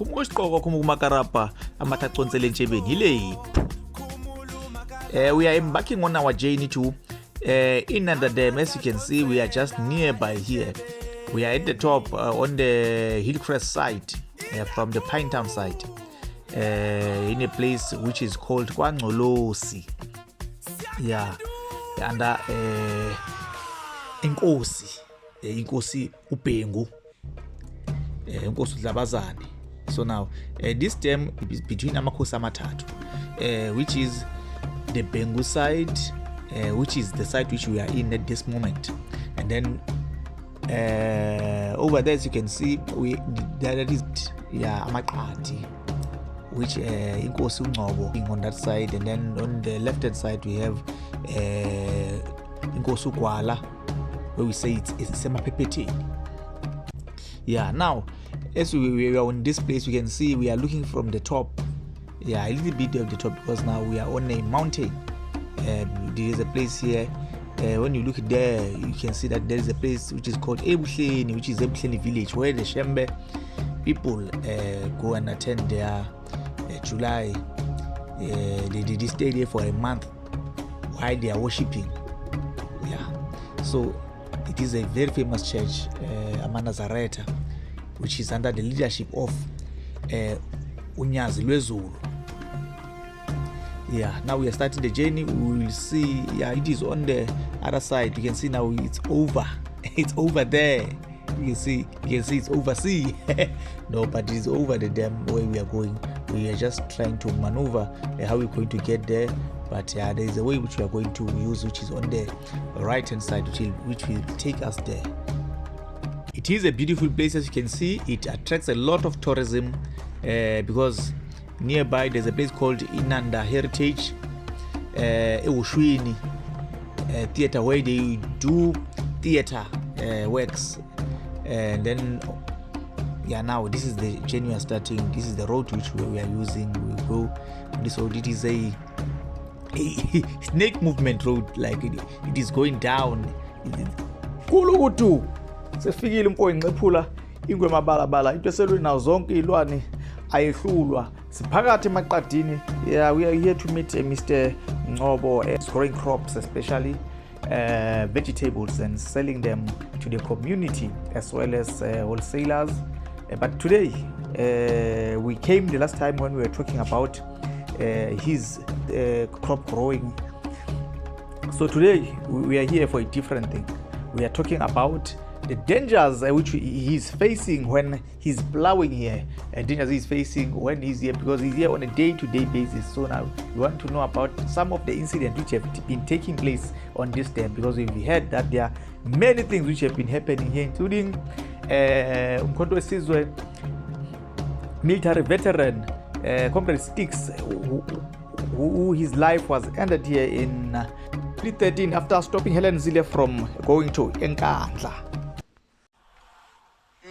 khumuka isiqoko khumuka makarapa amathaconsele entshebeni yile. We are embarking on our journey to Inanda Dam. As you can see, we are just nearby here. We are at the top on the Hillcrest side, from the Pinetown side, in a place which is called KwaNgqolosi. Yeah, under Inkosi uBhengu, Inkosi uDlabazane. So now this dam is between amakhosi amathathu, which is the Bhengu side, which is the side which we are in at this moment, and then over there, as you can see, there is Amaqadi, which Inkosi uNgcobo on that side, and then on the left hand side we have Inkosi uGwala, where we say it's Semapepeteni. Yeah, now as we are on this place, we can see we are looking from the top. Yeah, a little bit of the top, because now we are on a mountain. There is a place here. When you look there, you can see that there is a place which is called Ebuhleni, which is Ebuhleni village, where the Shembe people go and attend their July. They stay there for a month while they are worshipping. Yeah, so it is a very famous church, Amanazareta, which is under the leadership of Unyazi Lwezulu. Yeah, now we are starting the journey. We will see. Yeah, it is on the other side. You can see now it's over. It's over there. You can see it's overseas. No, but it's over the dam where we are going. We are just trying to maneuver how we're going to get there. But there is a way which we are going to use, which is on the right hand side, which will take us there. It is a beautiful place, as you can see. It attracts a lot of tourism because nearby there's a place called Inanda Heritage Ewushwini Theatre, where they do theatre works. And then now this is the journey we are starting. This is the road which we are using. We go on this road. It is a snake movement road, like it is going down. Kulukutu sefikile umpoyinqephula ingwe mabalabala into eselweni nazo zonke ilwane ayehlulwa siphakathi emaqadini. Yeah, we are here to meet Mr. Ngcobo. He's growing crops, especially vegetables, and selling them to the community as well as wholesalers. But today we came the last time when we were talking about his crop growing. So today we are here for a different thing. We are talking about the dangers which he is facing when he's plowing here, and dangers he's facing when he's here, because he's here on a day-to-day basis. So now we want to know about some of the incidents which have been taking place on this dam, because we've heard that there are many things which have been happening here, including Umkhonto weSizwe military veteran Comrade Sticks, who his life was ended here in 2013 after stopping Helen Zille from going to Nkandla.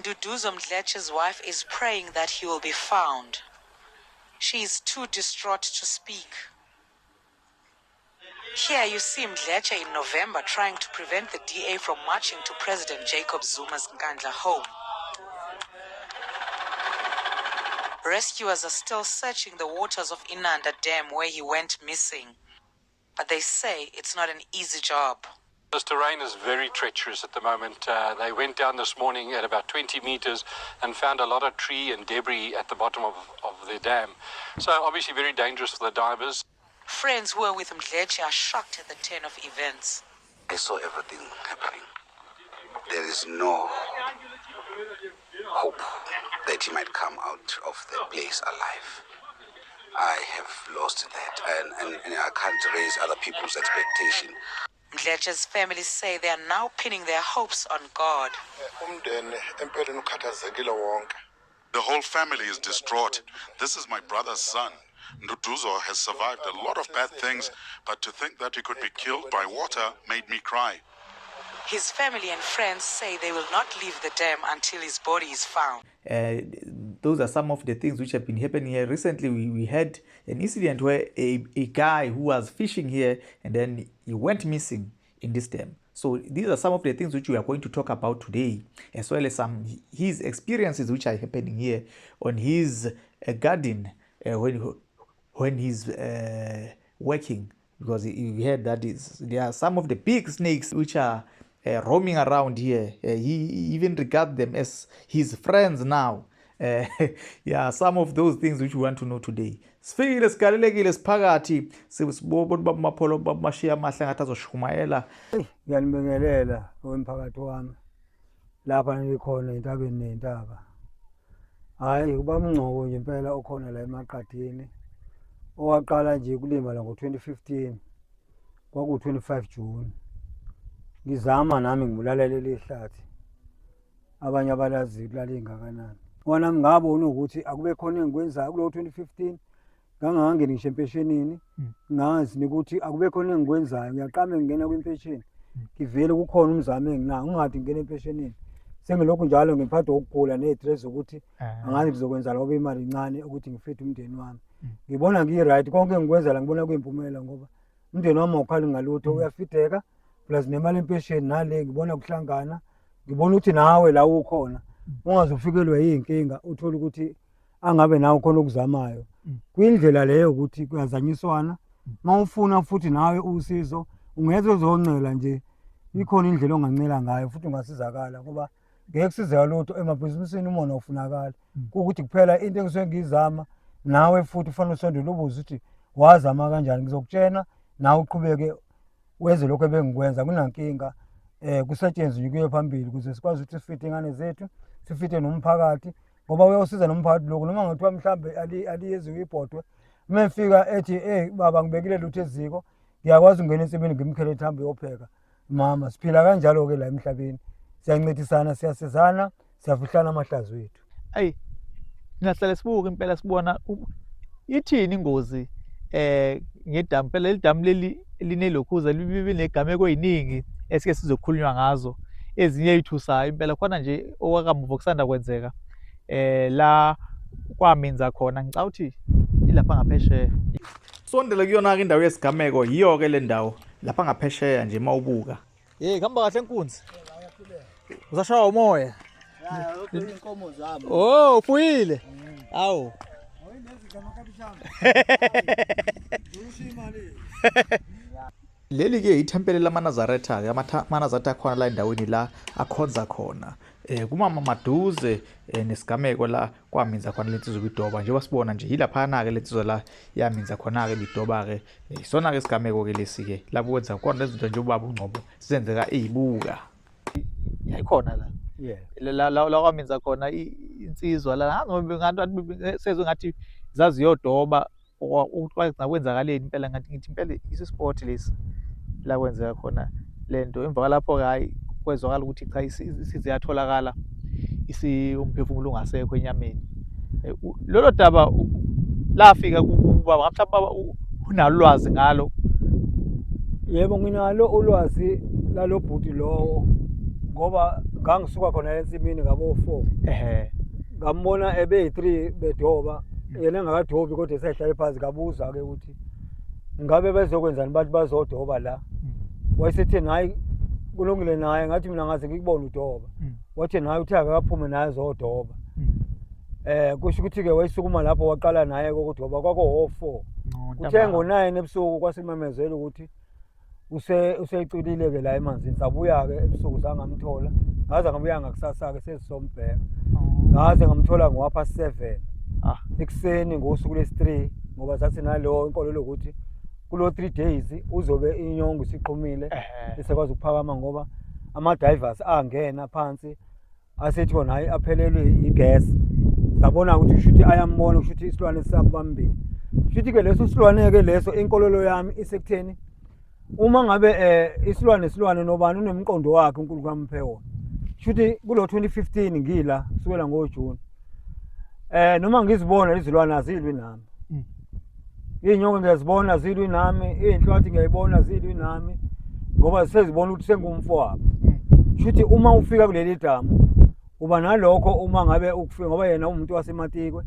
Nduduzo Mdletshe's wife is praying that he will be found. She is too distraught to speak. Here you see Mdletshe in November trying to prevent the DA from marching to President Jacob Zuma's Nkandla home. Rescuers are still searching the waters of Inanda Dam, where he went missing. But they say it's not an easy job. This terrain is very treacherous at the moment. They went down this morning at about 20 meters and found a lot of tree and debris at the bottom of the dam. So obviously very dangerous for the divers. Friends who are with Mdletshe are shocked at the turn of events. I saw everything happening. There is no hope that he might come out of the place alive. I have lost that, and I can't raise other people's expectation. Mdletshe's family say they are now pinning their hopes on God. The whole family is distraught. This is my brother's son. Nduduzo has survived a lot of bad things, but to think that he could be killed by water made me cry. His family and friends say they will not leave the dam until his body is found. Those are some of the things which have been happening here. Recently, we had an incident where a guy who was fishing here, and then he went missing in this dam. So these are some of the things which we are going to talk about today, as well as some his experiences which are happening here on his garden when he's working, because you heard that there are some of the big snakes which are roaming around here. He even regards them as his friends now. Yeah, some of those things which we want to know today. Sifikile sigalelekile siphakathi sibona bamapholo bamashiya amahle ngathi azoshumayela. Ngiyanibingelela wemphakathi wami lapha ngikhona entabeni nentaba. Hayi kuba umngcoko nje impela okhona la emaqadini. Owaqala nje kulima la ngo2015 kwaku 25 June. Ngizama nami ngibulalela lehlathi. Abanye abalazi kulala ingakanani. Wona ngabona ukuthi akube khona engikwenzayo kulo 2015 ngangangeni ngisho empeshenini ngazi ukuthi akube khona engikwenzayo ngiyaqame ngingena kwimpesheni ngivele kukhona umzamo enginawo ungathi ngene empeshenini sengilokhu njalo ngiphatha ukugula nestress ukuthi angazi ngizokwenza lokho imali incane ukuthi ngifithe umndeni wami ngibona ngiright konke engikwenza la ngibona kuyimpumela ngoba umndeni wami awukhali ngalutho uyafiteka plus nemali empesheni nale ngibona kuhlangana ngibona ukuthi nawe la ukhona ungazofikelwe yinkinga uthola ukuthi angabe nawe khona ukuzamayo kwindlela leyo ukuthi kuyazanyiswana mawufuna futhi nawe usizo ungeze uzoncela nje ikhona indlela ongancela ngayo futhi ungasizakala ngoba ngeke kusizeka lutho emabhizinisini umona ufunakala ukuthi kuphela into engisuke ngizama nawe futhi ufanele usondele ubuze ukuthi wazama kanjani ngizokutshena nawe uqhubeke wenze lokho ebengikwenza kunankinga kusetshenzwe kuye phambili ukuze sikwazi ukuthi sifite ingane zethu sifite nomphakathi ngoba uyawusiza nomphakathi lokho noma ngathiwa mhlambe aliyeziwe ibhodwe mefika ethi baba ngibekile lutho eziko ngiyakwazi ungena ensimini ngimkhele thambo yopheka mama siphila kanjalo ke la emhlabeni siyancedisana siyasizana siyafihlana amahlazo wethu. Ayi nahlale sibuka impela sibona ithini ingozi ngedamu phela elidamu leli linelokhuza libe negameko eziningi esike sizokhulunywa ngazo ezinye ezithusayo impela khona nje okwakamuva kusanda kwenzeka la kwaminza khona ngicabanga ukuthi ilapha ngaphesheya sondele kuyona ke indawo yesigameko yiyo ke le ndawo lapha ngaphesheya nje mawubuka hamba kahle enkunzi uzashaya umoya Inkomo zami. oh ufuyile awu leli ke ithempeli lamaNazaretha ke amaNazaretha khona la endaweni la akhonza khona kumama maduze nesigameko la kwaminza khona lensizwe kwidoba nje wasibona nje yilaphana ke lensizwe la yaminza khona ke bidoba ke isona ke isigameko ke lesi ke lapho kwenza khona lezinto nje ubaba uNgcobo senzeka ezibuka yayikhona la la kwaminza khona insizwa la ngathi sezwe ngathi zaziyodoba ukwazi kwenzakaleni impela ngathi ngithi impela isisport lesi la kwenzeka khona lento emva lapho ke hayi kwezwakala ukuthi cha isize yatholakala umphefumulo ungasekho enyameni lolo daba lafika kubaba mhlawumbe unalo lwazi ngalo. Yebo nginalo ulwazi lalo bhuti lo ngoba ngangisuka khona ensimini ngabo 4 ngambona ebe3 bedoba yena engakadobi kodwa esehlala phansi ngabuza ke ukuthi ngabe bezokwenzani bathi bazodoba la wayesethi nayi kulungile naye ngathi mina ngaze ngikubona udoba wathi naye uthi akaphume naye zodoba kusho ukuthi ke wayisukuma lapho waqala naye kokudoba kwako 4 uthe ngo9 ebusuku kwasimemezela ukuthi usecilile ke la emanzini sabuya ke ebusuku sangamthola ngaze ngabuya ngakusasa ke sesisombheka ngaze ngamthola ngowapha 7 ekuseni ngosuku lesi3 ngoba sathi nalo inkolelo ukuthi kulo 3 days uzobe inyongo siqhumile esekwazi ukuphakama ngoba ama divers angena phansi asethi kona hayi aphelelwe igas sabona ukuthi ushuthi ayambona ushuthi isilwane sabambili shuthi ke leso silwane ke leso inkolelo yami isekutheni uma ngabe isilwane nobani unemqondo wakhe uNkulunkulu kaMphewo shuthi kulo 2015 ngila kusukela ngoJune noma ngizibona izilwane azilwi nami inyongo ngiyazibona zilwi nami inhlwathi ngiyayibona zilwi nami ngoba sezibona ukuthi sengumfowabo shuthi uma ufika kuleli damu uba nalokho uma ngabe ukufika ngoba yena umuntu wasematikwe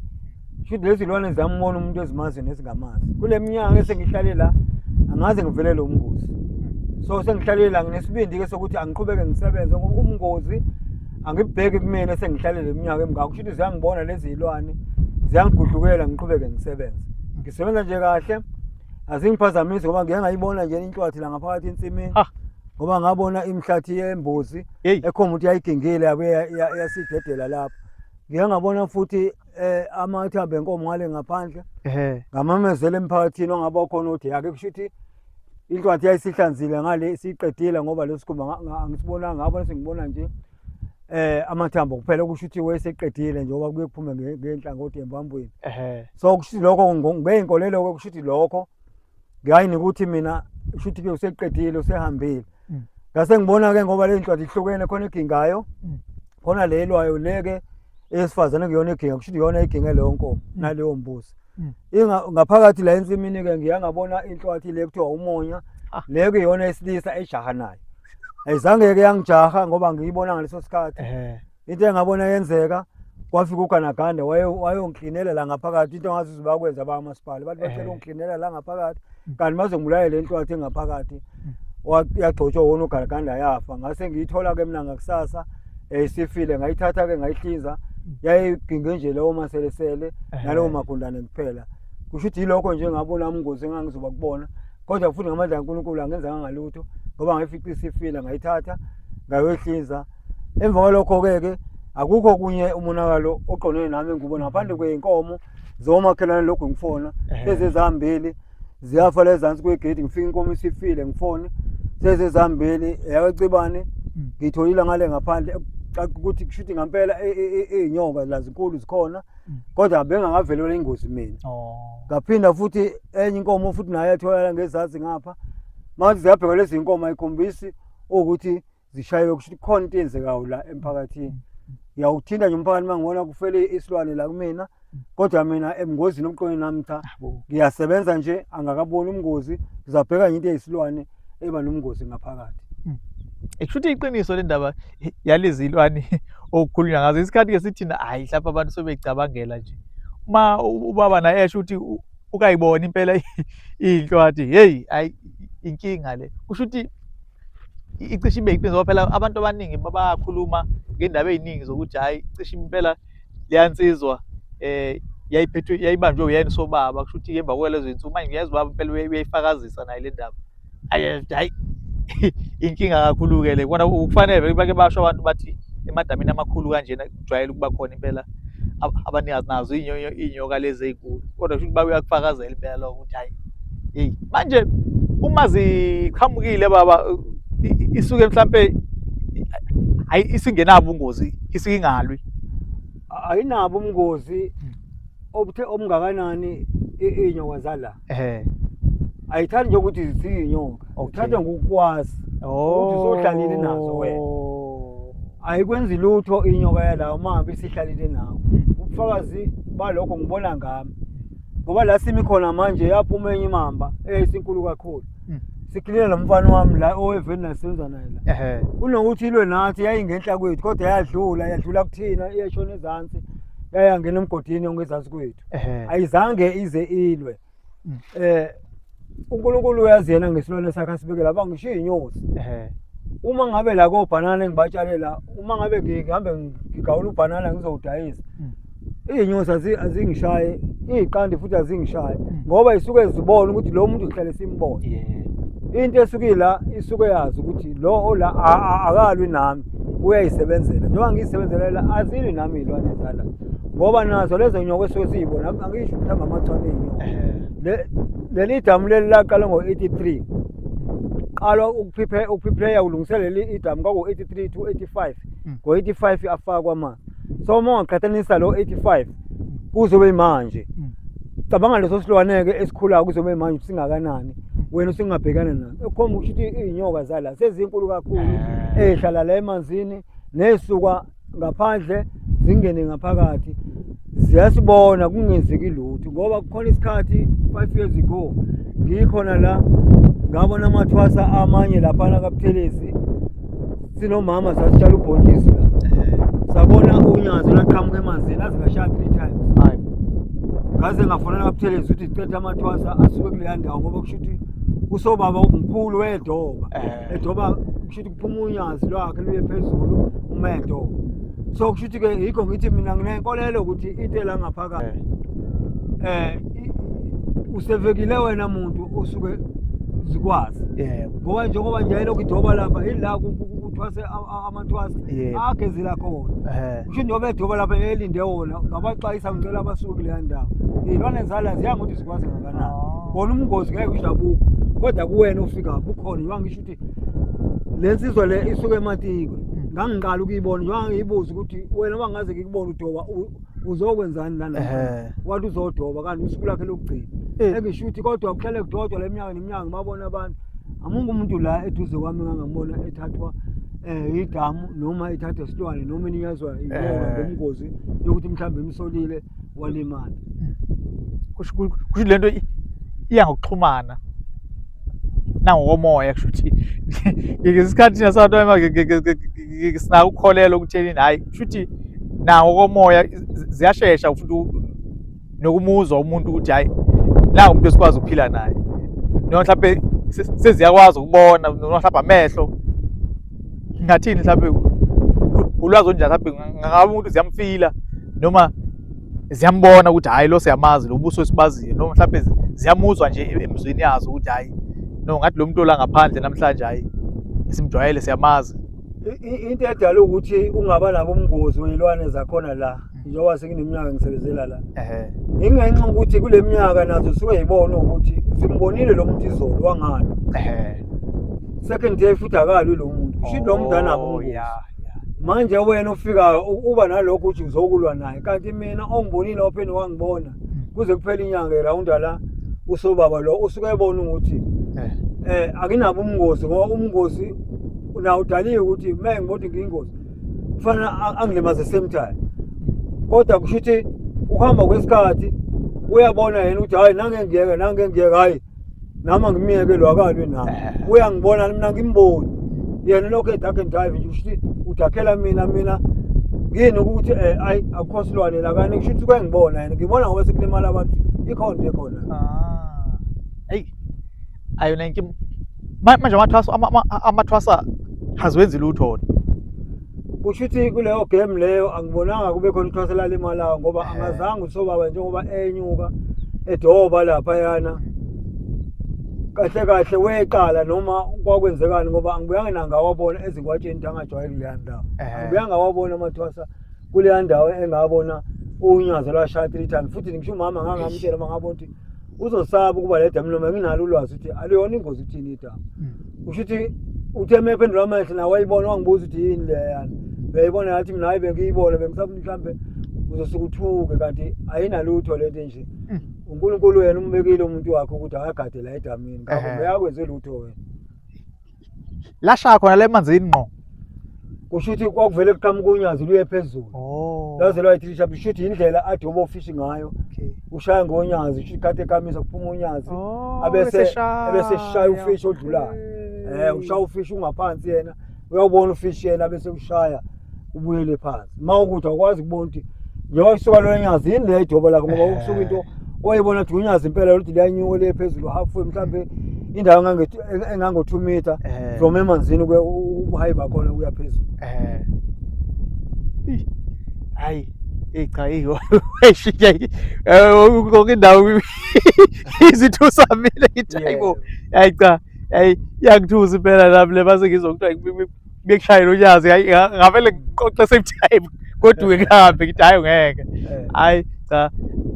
shuthi lezi zilwane ziyambona umuntu ezimazi nesingamazi kule minyaka esengihlale la angaze ngivelele umbuzi so sengihlalele nginesibindi ke sokuthi angiqhubeke ngisebenze ngoba umngozi angibheke kumina sengihlalele iminyaka emingaka kusho ukuthi ziyangibona lezi zilwane ziyangigudlukela ngiqhubeke ngisebenze ngisebenza nje kahle azingiphazamisi ngoba ngeke ngayibona nje inhlwathi la ngaphakathi ensimini ngoba ngabona imhlathi yembuzi ekhomba ukuthi yayigingile yabe yasidedela lapho ngeke ngabona futhi amathambo enkomo ngale ngaphandle ngamamezela emphakathini ongaba khona uthi yake kusho ukuthi inhlwathi yayisihlanzile ngale siqedile ngoba lesikhumba angisibona ngabona sengibona nje amathambo kuphela kusho ukuthi wayeseqedile nje ngoba kuye kuphume ngenhlangothi embambweni so kusho lokho ngeyinkolelo kusho ukuthi lokho ngiyayini ukuthi mina kusho ukuthi ke useqedile usehambile ngase ngibona ke ngoba le nhlwathi ihlukene khona igingayo khona lelwayo leke esifazane kuyona iginga kusho ukuthi iyona iginga leyo nkomo naleyo mbuzi ngaphakathi la ensimini ke ngiyangabona inhlwathi le kuthiwa umonya leke iyona esilisa ejahanayo ayizange ke yangijaha ngoba ngiyibona ngaleso sikhathi into engabona yenzeka kwafika uGanaganda wayongiklinela la ngaphakathi into ngathi uzibakwenza abamasipala bathi bacela ungiklinela la ngaphakathi kanti bazongibulala le nhlwathi engaphakathi yagcotshwa wona uGanaganda yafa ngase ngiyithola ke mina ngakusasa isifile ngayithatha ke ngayihlinza yayiginge nje leyo maselesele nalowo magundane kuphela kusho ukuthi yilokho nje ngabona umngozi engangizoba kubona kodwa futhi ngamandla kaNkulunkulu angenza ngalutho ngoba ngifica isifile ngayithatha ngayohlinza emva kwalokho ke akukho kunye umonakalo oqonene nami ngibona ngaphandle kweinkomo zomakhelane lokho ngifona sezezihambile ziyafa lezansi kwegate ngifika inkomo isifile ngifone sezezihambile yacibane ngitholile ngale ngaphandle ukuthi kushuthi ngempela izinyoka la zinkulu zikhona kodwa bengangavelelwa ingozi mina ngaphinda futhi enye inkomo futhi nayo yatholakala ngezansi ngapha manje ziyabheka lezi inkomo ayikhombisi ukuthi zishayiwe kushuthi khona into eyenzekayo la emphakathini ngiyawuthinta nje umphakathi mangibona kufele isilwane la kumina kodwa mina emngozini omqoneni nami cha ngiyasebenza nje angakaboni umngozi ngizabheka into eyisilwane eba nomngozi ngaphakathi Ekushuthi iqiniso le ndaba yalezilwane okukhulunywa ngazo isikhathi ke sithina hayi lapha abantu sobecabangela nje uma ubaba naye esho ukuthi ukayibona impela inhlwathi hey hayi inkinga le kushuthi icishe ibe iqiniso ngoba phela abantu abaningi bayakhuluma ngendaba eziningi zokuthi hayi cishe impela liyansizwa yayiphethwe yayibanjwe uyena sobaba kushuthi emva kwalezo zinsuku manje ngiyazi baba impela uyayifakazisa nayo le ndaba hayi inkinga kakhulu ke le kona ukufanele bake basho abantu bathi emadamini amakhulu kanjena kujwayele ukuba khona impela abaningazi nazo inyoka lezi ezinkulu kodwa kusho ukuthi babuya kufakazela impela lokho ukuthi hayi hey manje uma ziqhamukile baba isuke mhlambe hayi isingenabo ubungozi isingalwi ayinabo ubungozi obuthe omngakanani inyoka zala ayithandi nje ukuthi ziyinyoka uthatha ngokwazi ukuthi sohlalile nazo wena ayikwenzi lutho inyoka yalawo mabe isihlalile nawo ubufakazi balokho ngibona ngami ngoba la simi khona manje yaphuma enye imamba eyisinkulu kakhulu sikilele nomfana wami la oweveni nasenza naye la kunokuthi ilwe nathi yayingenhla kwethu kodwa yadlula kuthina iyashona ezansi yayangena emgodini ongezansi kwethu ayizange ize ilwe uNkulunkulu uyazi yena ngesilwane sakhe asibekela bangisho inyosi uma ngabe la kobanana engibatshalela uma ngabe ngihambe ngigawula ubanana ngizowudayisa inyosi azingishaye iziqandi futhi azingishaye ngoba isuke zibona ukuthi lo muntu uhlale simbona into esuke la isuke yazi ukuthi lo ola akalwi nami uyayisebenzela njengoba ngiyisebenzela la azili nami izilwane zala ngoba nazo lezo nyoka esuke siyibona angisho ukuthi amachwane inyoka leli damu leli laqala ngo-83 qala ukuprepare ulungiselela idamu kwaku-83 to 85 ngo-85 afakwa amanzi so uma ungaqhathanisa lo 85 kuzobe manje cabanga leso silwane-ke esikhulayo kuzobe manje singakanani wena usingabhekana naso ekhomba ukuthi iy'nyoka zala sezinkulu kakhulu ey'hlala la emanzini ney'suka ngaphandle zingene ngaphakathi ziyasibona kungenzeki lutho ngoba kukhona isikhathi 5 years ago ngikhona la ngabona amathwasa amanye laphana kaButhelezi sinomama sasitshala ubhontshisi la sabona unyazo laqhamuka emanzini azingashaya 3 times hayi ngaze ngafonela kaButhelezi ukuthi icethe amathwasa asuke kuleya ndawo ngoba kusho ukuthi usobaba omkhulu wedoba edoba kushuthi kuphuma unyazi lwakhe luye phezulu umedo. So kushuthi ke yikho ngithi mina nginenkolelo ukuthi into la ngaphakathi usevekile wena muntu usuke zikwazi. Ngoba njengoba nje ayilokhu idoba lapha ila kuthwase amathwasa agezela khona. Kusho njengoba idoba lapha elinde wona ngabaxwayisa ngicela abasuke kuleya ndawo. Izilwane zala ziya ngokuthi zikwazi kangakanani. Bona umngozi ngeke ushabukho kodwa kuwena ufika bukhona njengoba ngisho ukuthi lensizwa le isuke ematiko. Ngangiqala ukuyibona njengoba ngiyibuza ukuthi wena bangaze ngikubona udoba uzokwenzani lana. Wathi uzodoba kanti usuku lakhe lokugcina. Engisho ukuthi kodwa kuhlele kudodwa leminyaka neminyaka ngibabona abantu. Amungu umuntu la eduze kwami ngangambona ethathwa idamu noma ethatha isilwane noma inikezwa ingoba ngomngozi yokuthi mhlambe imsolile walimala. Kusho lento iya ngokuxhumana nangokomoya kusho ukuthi ngesikhathi nasanto sinako ukukholela ukutheni hayi kusho ukuthi nangokomoya ziyashesha futhi nokumuzwa umuntu ukuthi hayi la umuntu esikwazi ukuphila naye noma mhlawumbe seziyakwazi ukubona noma mhlawumbe amehlo ngathini mhlawumbe ulwazi onjani mhlawumbe ngabe umuntu ziyamfila noma ziyambona ukuthi hayi lo siyamazi lo buso esibaziyo noma mhlawumbe ziyamuzwa nje emzweni yazo ukuthi hayi no ngathi lo muntu ola ngaphandle namhlanje hayi simjwayele siyamazi. Into edala ukuthi ungaba nabo umngozi wezilwane zakhona la njengoba sekuneminyaka ngisebenzela la. Ingenxa ukuthi kule minyaka nazo suke yibona ukuthi simbonile lo muntu izolo wangalo. Second day futhi akalwi lo muntu. Kusho lo muntu anabo. Manje wena ufika uba nalokho uthi uzokulwa naye kanti mina ongibonile opheni wangibona kuze kuphela inyanga erounda la usobaba lo usuke ebona ukuthi akinabo umngozi ngoba umngozi una udaliwe ukuthi mengibona ngiyingozi kufanele angilimaze same time. Kodwa kusho ukuthi ukuhamba kwesikhathi uyabona yena ukuthi hayi nange ngiyeke hayi nama ngimiyeke lo akalwi nawo. Uyangibona mina ngimboni yena lokho edake drive nje kusho ukuthi udakhela mina ngini ukuthi ayi akukho silwane la kanti kusho ukuthi kwengibona yena ngibona ngoba sekulimala abantu ikhonto ekhona. Hey ayona inki manje amathwasa haziwenzi lutho wona. Kusho ukuthi kuleyo game leyo angibonanga kube khona uthwasa la limalayo ngoba angazange usobaba njengoba enyuka edoba lapha yana kahle weqala noma kwakwenzekani ngoba angibuyanga nangawabona ezikwatsheni angajwayele kuleya ndawo. Angibuyanga wabona amathwasa kuleya ndawo engabona unyazo lwashaya 3 times futhi ngisho umama ngangamtshela mangabona ukuthi uzosaba ukuba le damu noma nginalo ulwazi ukuthi aliyona ingozi uthini idamu. Kusho ukuthi uthe mephendula amehlo nawe wayibona wangibuza ukuthi yini le yana. Beyibona yathi mina hayi bengiyibona bengisabuthi mhlambe uzosuka uthuke kanti ayinalutho lento nje. uNkulunkulu yena umbekile umuntu wakhe ukuthi akagade la edamini ngakho uyakwenze lutho wena. Lasha khona le manzini ngqo. Kusho ukuthi kwakuvele kuqhamuka unyazi luye phezulu. Laze lwayithisha kusho ukuthi indlela adoba ofishi ngayo. Ushaya ngonyazi kusho ikade ekamisa kuphuma unyazi abese shaya ufishi odlulayo. Ushaya ufishi ungaphansi yena uyabona ufishi yena bese ushaya ubuyele phansi. Mawukuthi akwazi ukubona ukuthi njengoba isuka lo nyazi yini le idoba lakho ngoba ukusuka into oyibona ukuthi unyazi impela ukuthi liyanyuka le phezulu halfway mhlambe indawo engango 2 meter from emanzini kwe ubuhayiba khona kuya phezulu. Hayi cha iyo eshiya konke indawo izithusamile ithayiko. Hayi cha hayi yangithusa impela nami le base ngizokuthiwa bekushayela unyazi ngavele ngiqoqe same time kodwa ngihambe ngithi hayi ngeke. Hayi cha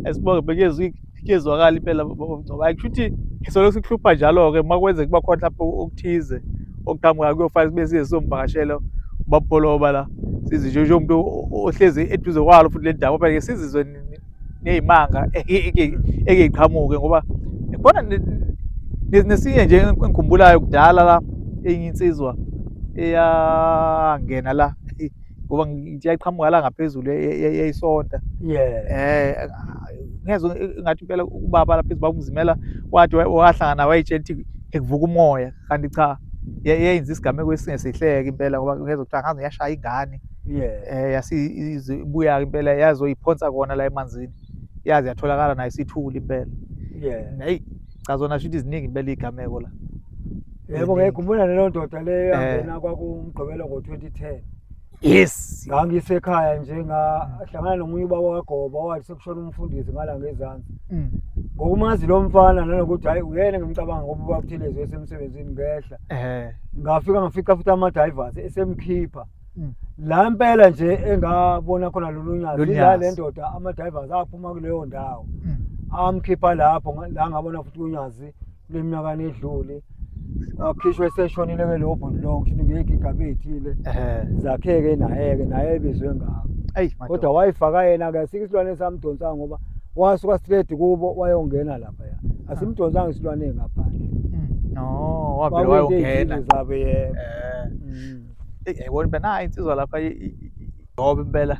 esibonge bekezwakala impela ngoba kusho ukuthi isolo sikuhlupha njalo ke makwenze kuba khona lapho okuthize okuqhamuka kuyofanele sibe size somvakashela ubabholoba la sizi nje umuntu ohlezi eduze kwalo futhi le ndawo phela ke sizizwe nezimanga ekeqhamuke ngoba khona nesinye nje engikhumbulayo kudala la enye insizwa eyangena la ngoba ngithi yayiqhamuka la ngaphezulu yayisonta. Ngezwe ngathi impela ubaba lapha phezulu bamzimela wathi wahlangana wayitshela ukuthi ekuvuka umoya kanti cha yenza isigameko esingesihleke impela ngoba ngezwe kuthiwa ngaze yashaya ingane. Yasibuya impela yazoyiphonsa kona la emanzini yazi yatholakala nayo isithuli impela. Hey cha zona shithi ziningi impela igameko la. Yebo ngiyakhumbula lelo ndoda leyo yangena kwakumgqibelo ngo-2010. Yes. Ngangisekhaya nje ngahlangana nomunye ubaba kaGoba wathi sekushona umfundisi ngala ngezansi. Ngokumazi lo mfana nanokuthi hayi uyena ngimcabanga ngoba ubaba Buthelezi esemsebenzini ngehla. Ngafica futhi ama-divers esemkhipha. La impela nje engabona khona lolunyazi ila le ndoda ama-divers aphuma kuleyo ndawo. Amkhipha lapho la ngabona futhi unyazi leminyaka edlule. Akhishwe eseshonile ke lo bhondlo ngisho ngeke igaba ethile zakheke naye ebizwe ngabo. Kodwa wayifaka yena ke sikisilwane samdonsa ngoba wasuka straight kubo wayongena lapha ya. Asimdonsanga isilwane engaphandle. No, wavele wayongena zabe yebo. Yayibona phela nayi insizwa lapha ngoba impela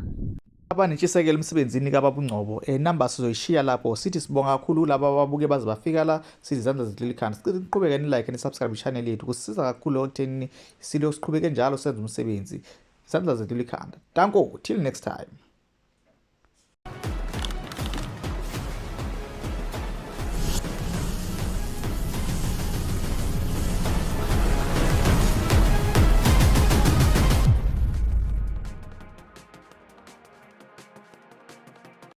abanentshisekelo emsebenzini kaBaba uNgcobo. Number sizoyishiya lapho. Sithi sibonga kakhulu laba ababuke baze bafika la. Sithi Izandla Zethu Likhanda. Siqhubeke ni like ni subscribe channel yethu. Kusisiza kakhulu ekutheni silo siqhubeke njalo senze umsebenzi. Izandla Zethu Likhanda. Danko, till next time.